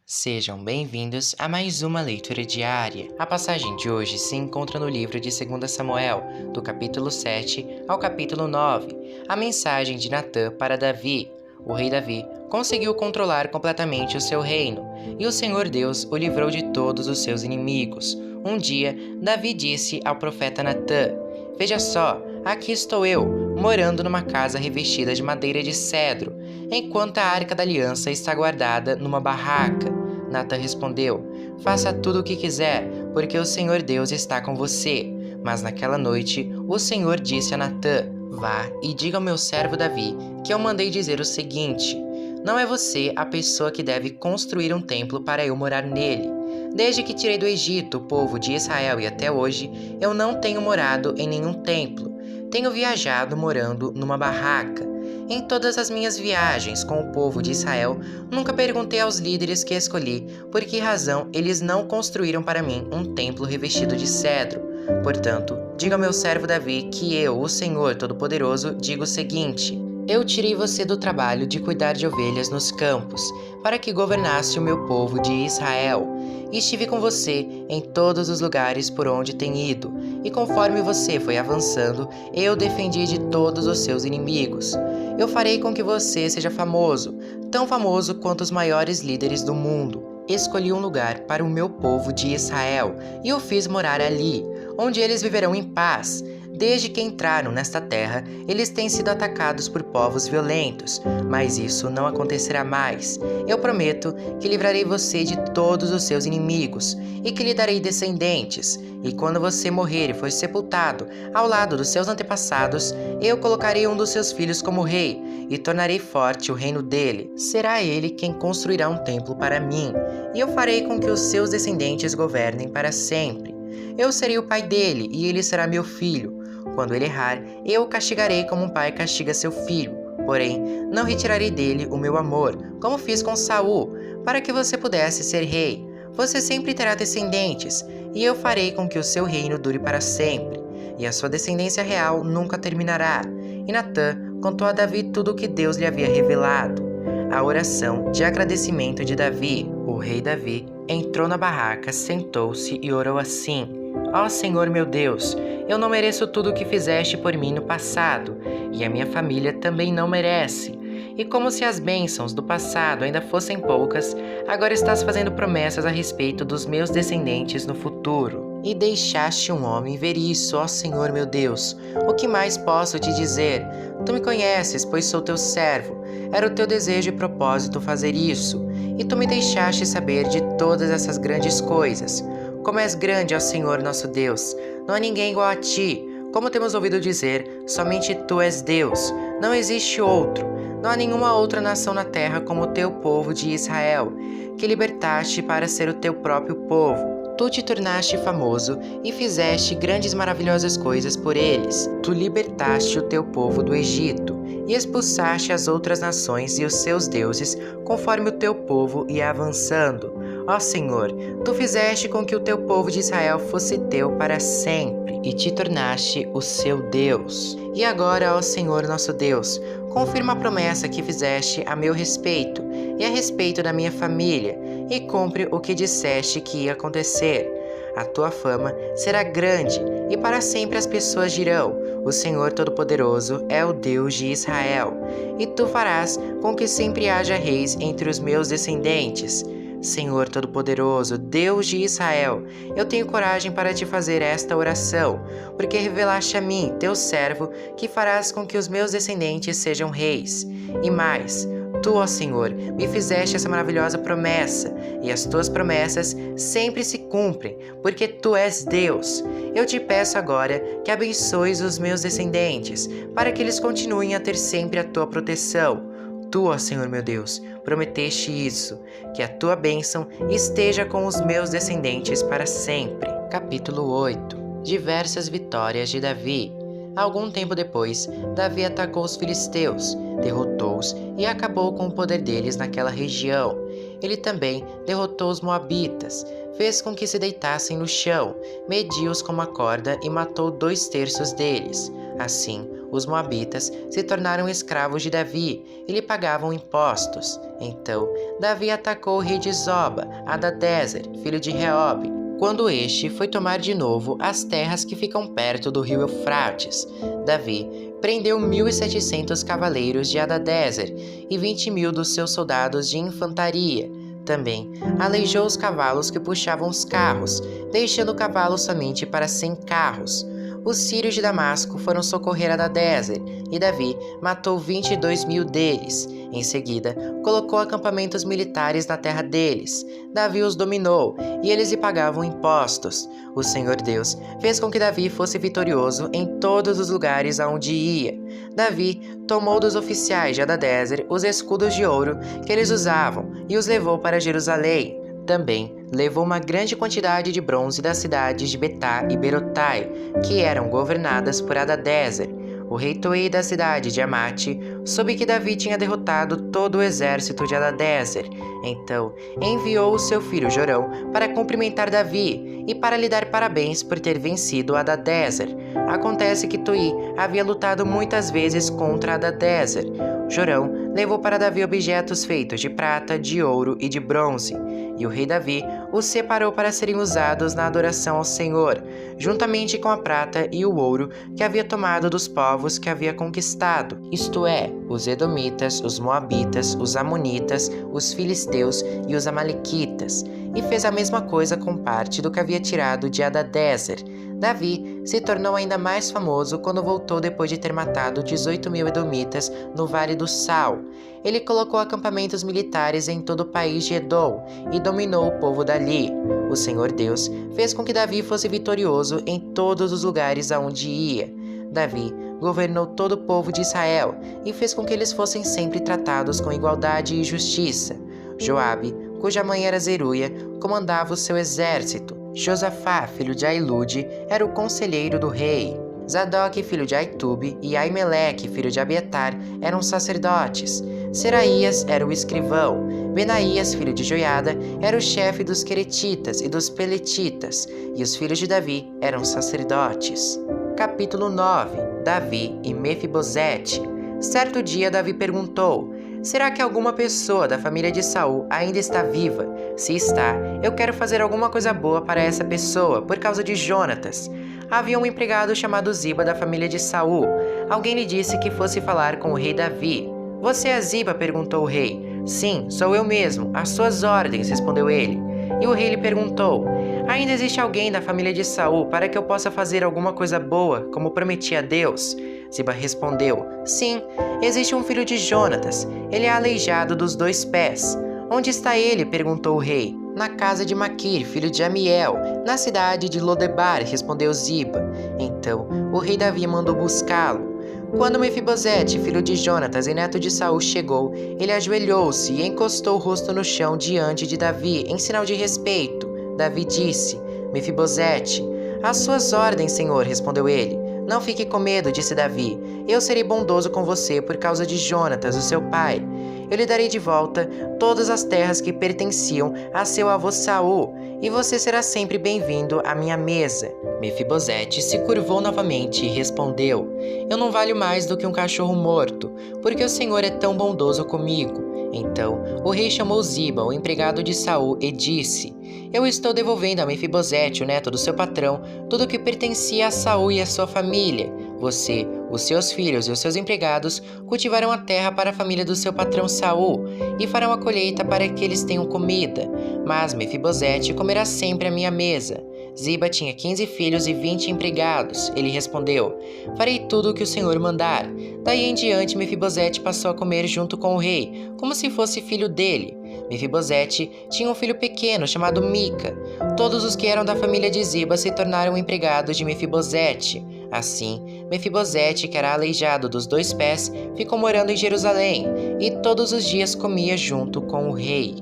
Sejam bem-vindos a mais uma leitura diária. A passagem de hoje se encontra no livro de 2 Samuel, do capítulo 7 ao capítulo 9. A mensagem de Natã para Davi. O rei Davi conseguiu controlar completamente o seu reino, e o Senhor Deus o livrou de todos os seus inimigos. Um dia, Davi disse ao profeta Natã: "Veja só, aqui estou eu, morando numa casa revestida de madeira de cedro, enquanto a Arca da Aliança está guardada numa barraca." Natã respondeu: "Faça tudo o que quiser, porque o Senhor Deus está com você." Mas naquela noite, o Senhor disse a Natã: "Vá e diga ao meu servo Davi que eu mandei dizer o seguinte: não é você a pessoa que deve construir um templo para eu morar nele. Desde que tirei do Egito o povo de Israel e até hoje, eu não tenho morado em nenhum templo. Tenho viajado morando numa barraca. Em todas as minhas viagens com o povo de Israel, nunca perguntei aos líderes que escolhi por que razão eles não construíram para mim um templo revestido de cedro. Portanto, diga ao meu servo Davi que eu, o Senhor Todo-Poderoso, digo o seguinte: eu tirei você do trabalho de cuidar de ovelhas nos campos, para que governasse o meu povo de Israel. E estive com você em todos os lugares por onde tem ido, e conforme você foi avançando, eu defendi de todos os seus inimigos. Eu farei com que você seja famoso, tão famoso quanto os maiores líderes do mundo. Escolhi um lugar para o meu povo de Israel, e o fiz morar ali, onde eles viverão em paz. Desde que entraram nesta terra, eles têm sido atacados por povos violentos, mas isso não acontecerá mais. Eu prometo que livrarei você de todos os seus inimigos e que lhe darei descendentes. E quando você morrer e for sepultado ao lado dos seus antepassados, eu colocarei um dos seus filhos como rei e tornarei forte o reino dele. Será ele quem construirá um templo para mim, e eu farei com que os seus descendentes governem para sempre. Eu serei o pai dele e ele será meu filho. Quando ele errar, eu o castigarei como um pai castiga seu filho. Porém, não retirarei dele o meu amor, como fiz com Saul, para que você pudesse ser rei. Você sempre terá descendentes, e eu farei com que o seu reino dure para sempre, e a sua descendência real nunca terminará." E Natã contou a Davi tudo o que Deus lhe havia revelado. A oração de agradecimento de Davi. O rei Davi entrou na barraca, sentou-se e orou assim: "Ó Senhor meu Deus, eu não mereço tudo o que fizeste por mim no passado, e a minha família também não merece. E como se as bênçãos do passado ainda fossem poucas, agora estás fazendo promessas a respeito dos meus descendentes no futuro. E deixaste um homem ver isso, ó Senhor meu Deus. O que mais posso te dizer? Tu me conheces, pois sou teu servo. Era o teu desejo e propósito fazer isso, e tu me deixaste saber de todas essas grandes coisas. Como és grande, ó Senhor nosso Deus, não há ninguém igual a ti. Como temos ouvido dizer, somente tu és Deus, não existe outro. Não há nenhuma outra nação na terra como o teu povo de Israel, que libertaste para ser o teu próprio povo. Tu te tornaste famoso e fizeste grandes e maravilhosas coisas por eles. Tu libertaste o teu povo do Egito e expulsaste as outras nações e os seus deuses, conforme o teu povo ia avançando. Ó Senhor, tu fizeste com que o teu povo de Israel fosse teu para sempre, e te tornaste o seu Deus. E agora, ó Senhor nosso Deus, confirma a promessa que fizeste a meu respeito e a respeito da minha família, e cumpre o que disseste que ia acontecer. A tua fama será grande, e para sempre as pessoas dirão: o Senhor Todo-Poderoso é o Deus de Israel. E tu farás com que sempre haja reis entre os meus descendentes. Senhor Todo-Poderoso, Deus de Israel, eu tenho coragem para te fazer esta oração, porque revelaste a mim, teu servo, que farás com que os meus descendentes sejam reis. E mais, tu, ó Senhor, me fizeste essa maravilhosa promessa, e as tuas promessas sempre se cumprem, porque tu és Deus. Eu te peço agora que abençoes os meus descendentes, para que eles continuem a ter sempre a tua proteção. Tu, ó Senhor meu Deus, prometeste isso, que a tua bênção esteja com os meus descendentes para sempre." Capítulo 8. Diversas vitórias de Davi. Algum tempo depois, Davi atacou os filisteus, derrotou-os e acabou com o poder deles naquela região. Ele também derrotou os moabitas, fez com que se deitassem no chão, mediu-os com uma corda e matou 2/3 deles. Assim, os moabitas se tornaram escravos de Davi e lhe pagavam impostos. Então, Davi atacou o rei de Zoba, Hadadezer, filho de Reob, quando este foi tomar de novo as terras que ficam perto do rio Eufrates. Davi prendeu 1.700 cavaleiros de Hadadezer e 20.000 dos seus soldados de infantaria. Também aleijou os cavalos que puxavam os carros, deixando cavalos somente para 100 carros. Os sírios de Damasco foram socorrer Hadadezer, e Davi matou 22.000 deles. Em seguida, colocou acampamentos militares na terra deles. Davi os dominou, e eles lhe pagavam impostos. O Senhor Deus fez com que Davi fosse vitorioso em todos os lugares aonde ia. Davi tomou dos oficiais de Hadadezer os escudos de ouro que eles usavam e os levou para Jerusalém. Também levou uma grande quantidade de bronze das cidades de Betá e Berotai, que eram governadas por Hadadezer. O rei Toi da cidade de Amate soube que Davi tinha derrotado todo o exército de Hadadezer. Então enviou o seu filho Jorão para cumprimentar Davi e para lhe dar parabéns por ter vencido Hadadezer. Acontece que Toi havia lutado muitas vezes contra Hadadezer. Jorão levou para Davi objetos feitos de prata, de ouro e de bronze, e o rei Davi os separou para serem usados na adoração ao Senhor, juntamente com a prata e o ouro que havia tomado dos povos que havia conquistado, isto é, os Edomitas, os Moabitas, os Amonitas, os Filisteus e os Amalequitas, e fez a mesma coisa com parte do que havia tirado de Hadadezer. Davi se tornou ainda mais famoso quando voltou depois de ter matado 18.000 edomitas no Vale do Sal. Ele colocou acampamentos militares em todo o país de Edom e dominou o povo dali. O Senhor Deus fez com que Davi fosse vitorioso em todos os lugares aonde ia. Davi governou todo o povo de Israel e fez com que eles fossem sempre tratados com igualdade e justiça. Joabe, cuja mãe era Zeruia, comandava o seu exército. Josafá, filho de Ailude, era o conselheiro do rei. Zadok, filho de Aitube, e Aimeleque, filho de Abiatar, eram sacerdotes. Seraías era o escrivão. Benaías, filho de Joiada, era o chefe dos Queretitas e dos Peletitas, e os filhos de Davi eram sacerdotes. Capítulo 9. Davi e Mefibosete. Certo dia, Davi perguntou: será que alguma pessoa da família de Saul ainda está viva? Se está, eu quero fazer alguma coisa boa para essa pessoa, por causa de Jonatas. Havia um empregado chamado Ziba da família de Saul. Alguém lhe disse que fosse falar com o rei Davi. Você é Ziba? Perguntou o rei. Sim, sou eu mesmo. Às suas ordens, respondeu ele. E o rei lhe perguntou: ainda existe alguém da família de Saul para que eu possa fazer alguma coisa boa, como prometi a Deus? Ziba respondeu: sim, existe um filho de Jonatas. Ele é aleijado dos 2 pés. Onde está ele? Perguntou o rei. Na casa de Maquir, filho de Amiel, na cidade de Lodebar, respondeu Ziba. Então o rei Davi mandou buscá-lo. Quando Mefibosete, filho de Jonatas e neto de Saul, chegou, ele ajoelhou-se e encostou o rosto no chão diante de Davi, em sinal de respeito. Davi disse: Mefibosete. Às suas ordens, senhor, respondeu ele. Não fique com medo, disse Davi. Eu serei bondoso com você por causa de Jonatas, o seu pai. Eu lhe darei de volta todas as terras que pertenciam a seu avô Saul, e você será sempre bem-vindo à minha mesa. Mefibosete se curvou novamente e respondeu: eu não valho mais do que um cachorro morto, porque o Senhor é tão bondoso comigo. Então o rei chamou Ziba, o empregado de Saul, e disse: eu estou devolvendo a Mefibosete, o neto do seu patrão, tudo o que pertencia a Saul e a sua família. Você, os seus filhos e os seus empregados cultivarão a terra para a família do seu patrão Saul e farão a colheita para que eles tenham comida. Mas Mefibosete comerá sempre à minha mesa. Ziba tinha 15 filhos e 20 empregados. Ele respondeu: farei tudo o que o Senhor mandar. Daí em diante, Mefibosete passou a comer junto com o rei, como se fosse filho dele. Mefibosete tinha um filho pequeno chamado Mica. Todos os que eram da família de Ziba se tornaram empregados de Mefibosete. Assim, Mefibosete, que era aleijado dos 2 pés, ficou morando em Jerusalém e todos os dias comia junto com o rei.